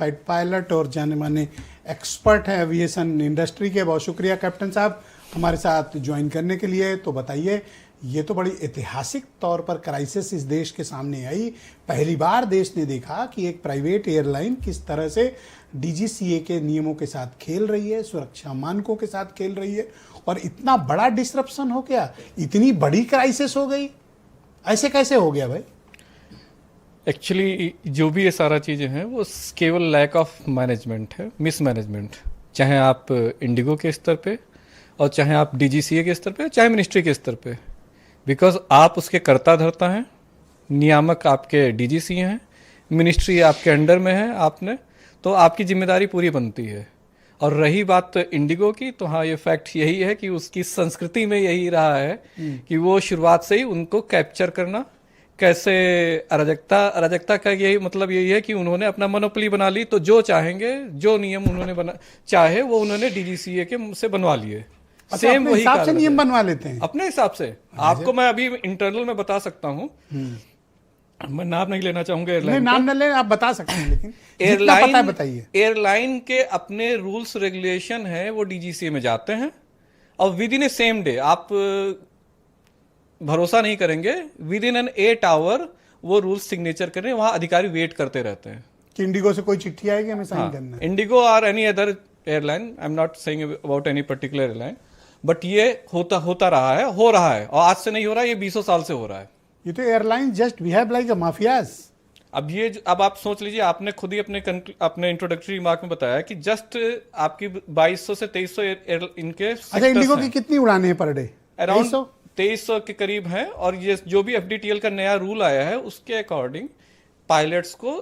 Fight pilot और जाने माने एक्सपर्ट हैं एविएशन इंडस्ट्री के। बहुत शुक्रिया कैप्टन साहब हमारे साथ ज्वाइन करने के लिए। तो बताइए, ये तो बड़ी ऐतिहासिक तौर पर क्राइसिस इस देश के सामने आई। पहली बार देश ने देखा कि एक प्राइवेट एयरलाइन किस तरह से डीजीसीए के नियमों के साथ खेल रही है, सुरक्षा मानकों के साथ खेल रही है, और इतना बड़ा डिसरप्शन हो गया, इतनी बड़ी क्राइसिस हो गई। ऐसे कैसे हो गया भाई? एक्चुअली जो भी ये सारा चीज़ें हैं वो केवल लैक ऑफ मैनेजमेंट है, मिसमैनेजमेंट। चाहे आप इंडिगो के स्तर पे और चाहे आप डीजीसीए के स्तर पे, चाहे मिनिस्ट्री के स्तर पे, बिकॉज आप उसके कर्ता धर्ता हैं। नियामक आपके डीजीसीए हैं, मिनिस्ट्री आपके अंडर में है, आपने तो आपकी जिम्मेदारी पूरी बनती है। और रही बात इंडिगो की, तो हाँ, ये फैक्ट यही है कि उसकी संस्कृति में यही रहा है कि वो शुरुआत से ही उनको कैप्चर करना, कैसे अराजकता का यही मतलब यही है कि उन्होंने अपना मोनोपोली बना ली, तो जो चाहेंगे, जो नियम उन्होंने चाहे वो उन्होंने डीजीसीए के से बनवा लिए। सेम वही हिसाब से नियम बनवा लेते हैं अपने हिसाब से। आपको मैं अभी इंटरनल में बता सकता हूँ, मैं नाम नहीं लेना चाहूंगा एयरलाइन, नाम न लें, आप बता सकते हैं, लेकिन एयरलाइन बताइए। एयरलाइन के अपने रूल्स रेगुलेशन है, वो डीजीसीए में जाते हैं और with in A same day, आप भरोसा नहीं करेंगे, विद इन एन 8 आवर वो रूल्स सिग्नेचर करें, वहां अधिकारी वेट करते रहते हैं कि इंडिगो से कोई चिट्ठी आएगी हमें साइन करना है। इंडिगो और any other airline, I am not saying about any particular airline, but ये होता रहा है, हो रहा है, और आज से नहीं हो रहा है, ये 20 साल से हो रहा है। ये तो एयरलाइन जस्ट बिहेव लाइक अ माफियाज। अब आप सोच लीजिए, आपने खुद ही अपने इंट्रोडक्टरी रिमार्क में बताया कि जस्ट आपकी 2200 से 2300 इनके। अच्छा, इंडिगो की कितनी उड़ानें हैं पर डे? अराउंड 2300 के करीब है। और ये जो भी एफडीटीएल का नया रूल आया है उसके अकॉर्डिंग पायलट्स को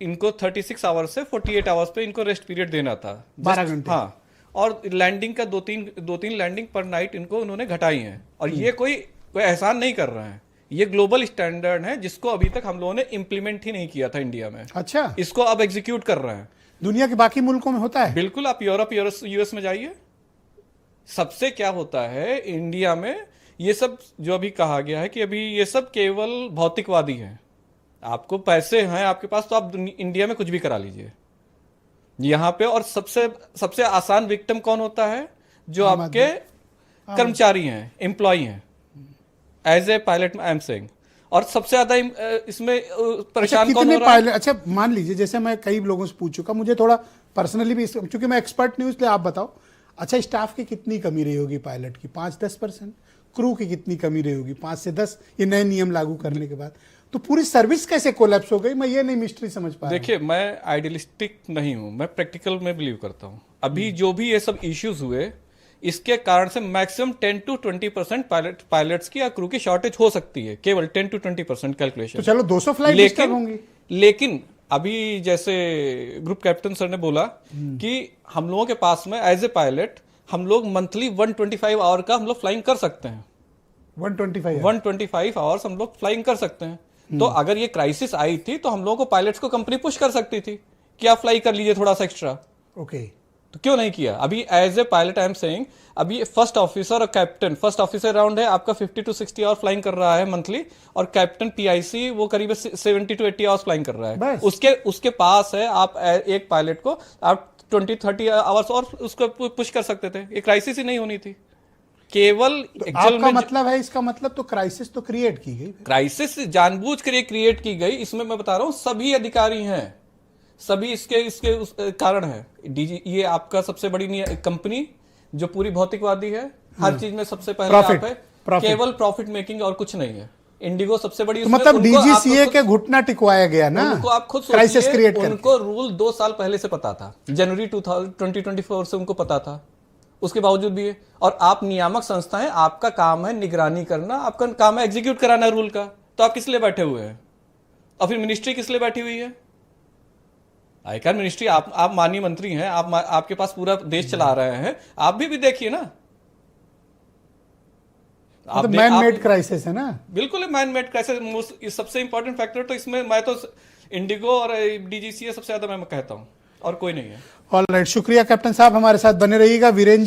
इनको 36 आवर्स से 48 आवर्स पे इनको रेस्ट पीरियड देना था, 12 घंटे। हाँ, और लैंडिंग का दो तीन लैंडिंग पर नाइट इनको उन्होंने घटाई है। और ये कोई एहसान नहीं कर रहे हैं, ये ग्लोबल स्टैंडर्ड है जिसको अभी तक हम लोगों ने इंप्लीमेंट ही नहीं किया था इंडिया में। अच्छा, इसको अब एग्जीक्यूट कर रहे हैं। दुनिया के बाकी मुल्कों में होता है? बिल्कुल, आप यूरोप यूएस में जाइए, सबसे क्या होता है इंडिया में, ये सब जो अभी कहा गया है कि अभी ये सब केवल भौतिकवादी है। आपको पैसे हैं आपके पास तो आप इंडिया में कुछ भी करा लीजिए यहां पे। और सबसे आसान विक्टिम कौन होता है? जो आपके कर्मचारी हैं, एम्प्लॉय हैं, as a pilot I am saying. और सबसे ज्यादा इसमें परेशान कौन हो रहा है? अच्छा, मान लीजिए, जैसे मैं कई लोगों से पूछ चुका, मुझे थोड़ा पर्सनली भी, क्योंकि मैं एक्सपर्ट नहीं हूं, इसलिए आप बताओ। अच्छा, स्टाफ की कितनी कमी रही होगी पायलट की? 5-10%। क्रू की कितनी कमी रही होगी? 5 से 10, ये नए नियम लागू करने के बाद। तो पूरी सर्विस कैसे कोलैप्स हो गई? मैं ये नहीं मिस्ट्री समझ पा रहा। देखिए, मैं आइडियलिस्टिक नहीं हूं, मैं प्रैक्टिकल में बिलीव करता हूं। अभी जो भी ये सब इश्यूज हुए, इसके कारण से मैक्सिमम 10 to 20% पायलट्स की या क्रू की शॉर्टेज हो सकती है, केवल 10 to 20% कैलकुलेशन। तो चलो 200 फ्लाइट डिस्टर्ब होंगी। लेकिन अभी जैसे ग्रुप कैप्टन सर ने बोला कि हम लोगों के पास में एज ए पायलट हम लोग मंथली 125 आवर का हम लोग फ्लाइंग कर सकते हैं। 125 आवर्स हम लोग फ्लाइंग कर सकते हैं। तो अगर ये क्राइसिस आई थी तो हम लोगों को पायलट्स को कंपनी पुश कर सकती थी कि आप फ्लाई कर लीजिए थोड़ा सा एक्स्ट्रा। ओके, तो क्यों नहीं किया? अभी as a pilot I am saying, अभी फर्स्ट ऑफिसर और कैप्टन, फर्स्ट ऑफिसर राउंड है आपका 50 to 60 आवर फ्लाइंग कर रहा है मंथली, और कैप्टन पीआईसी वो करीब 70 to 80 आवर्स फ्लाइंग कर रहा है। उसके पास है, आप एक पायलट को आप 20-30 आवर्स और उसको पुश कर सकते थे। ये क्राइसिस ही नहीं होनी थी। केवल तो आपका मतलब है, इसका मतलब तो क्राइसिस तो क्रिएट की गई। क्राइसिस जानबूझ कर क्रिएट की गई। इसमें मैं बता रहा हूं सभी अधिकारी हैं, सभी इसके कारण है। ये आपका सबसे बड़ी कंपनी जो पूरी भौतिकवादी है, हर चीज में सबसे पहले आप है, केवल प्रॉफिट मेकिंग और कुछ नहीं है। इंडिगो सबसे बड़ी, तो मतलब डीजीसीए के घुटना टिकवाया गया ना। उनको आप खुद क्राइसिस क्रिएट करके। उनको रूल 2 साल पहले से पता था, जनवरी 2024 से उनको पता था, उसके बावजूद भी है। और आप नियामक संस्था है, आपका काम है निगरानी करना, आपका काम है एग्जीक्यूट कराना रूल का। तो आप किस लिए बैठे हुए हैं? और फिर मिनिस्ट्री किस लिए बैठी हुई है? आयकर मिनिस्ट्री, आप माननीय मंत्री हैं, आपके पास पूरा देश चला रहे हैं, आप भी देखिए ना। तो मैन मेड क्राइसिस है ना। बिल्कुल मैन मेड क्राइसिस। सबसे इंपॉर्टेंट फैक्टर तो इसमें मैं तो इंडिगो और डीजीसीए सबसे ज्यादा मैं कहता हूं, और कोई नहीं है। ऑलराइट, शुक्रिया कैप्टन साहब, हमारे साथ बने रहिएगा। वीरेंद्र